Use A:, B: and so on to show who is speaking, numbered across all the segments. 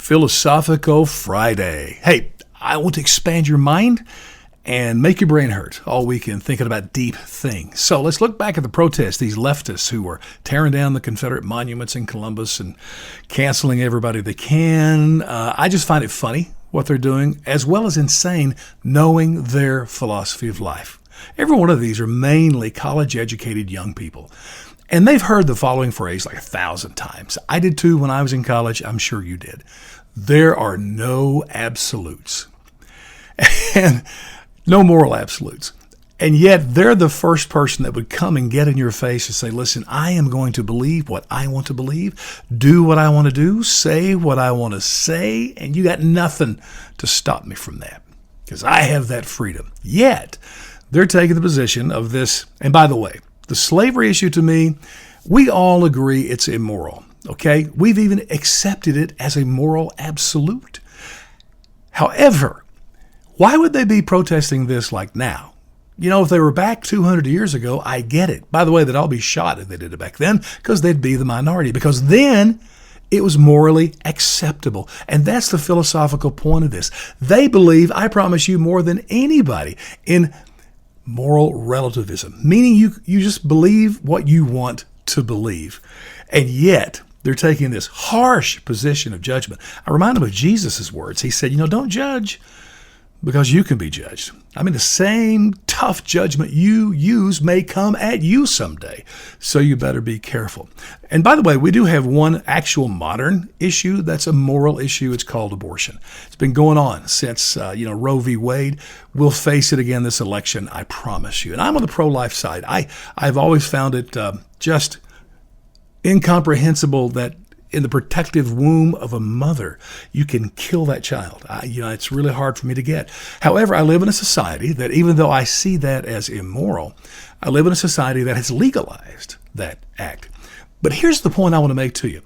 A: Philosophical Friday. Hey, I want to expand your mind and make your brain hurt all weekend thinking about deep things. So let's look back at the protests, these leftists who were tearing down the Confederate monuments in Columbus and canceling everybody they can. I just find it funny what they're doing, as well as insane knowing their philosophy of life. Every one of these are mainly college-educated young people. And they've heard the following phrase like 1,000 times. I did too when I was in college. I'm sure you did. There are no absolutes. And no moral absolutes. And yet they're the first person that would come and get in your face and say, listen, I am going to believe what I want to believe, do what I want to do, say what I want to say, and you got nothing to stop me from that because I have that freedom. Yet they're taking the position of this. And by the way, the slavery issue to me, we all agree it's immoral, okay? We've even accepted it as a moral absolute. However, why would they be protesting this like now? You know, if they were back 200 years ago, I get it. By the way, they'd all be shot if they did it back then because they'd be the minority, because then it was morally acceptable. And that's the philosophical point of this. They believe, I promise you, more than anybody in moral relativism, meaning you just believe what you want to believe. And yet they're taking this harsh position of judgment. I remind them of Jesus' words. He said, don't judge because you can be judged. I mean, the same tough judgment you use may come at you someday. So you better be careful. And by the way, we do have one actual modern issue that's a moral issue. It's called abortion. It's been going on since, Roe v. Wade. We'll face it again this election, I promise you. And I'm on the pro-life side. I've always found it just incomprehensible that in the protective womb of a mother, you can kill that child. It's really hard for me to get. However, I live in a society that, even though I see that as immoral, I live in a society that has legalized that act. But here's the point I want to make to you.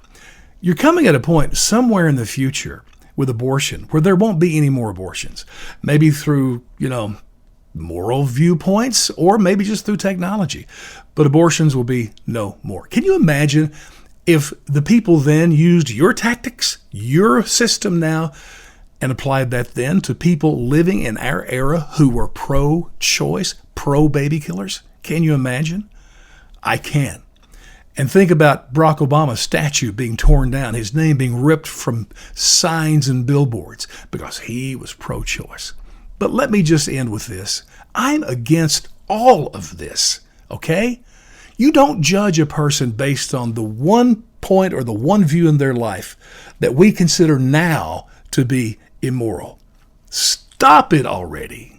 A: You're coming at a point somewhere in the future with abortion where there won't be any more abortions. Maybe through, moral viewpoints, or maybe just through technology. But abortions will be no more. Can you imagine if the people then used your tactics, your system now, and applied that then to people living in our era who were pro-choice, pro-baby killers? Can you imagine? I can. And think about Barack Obama's statue being torn down, his name being ripped from signs and billboards because he was pro-choice. But let me just end with this. I'm against all of this, okay? You don't judge a person based on the one point or the one view in their life that we consider now to be immoral. Stop it already.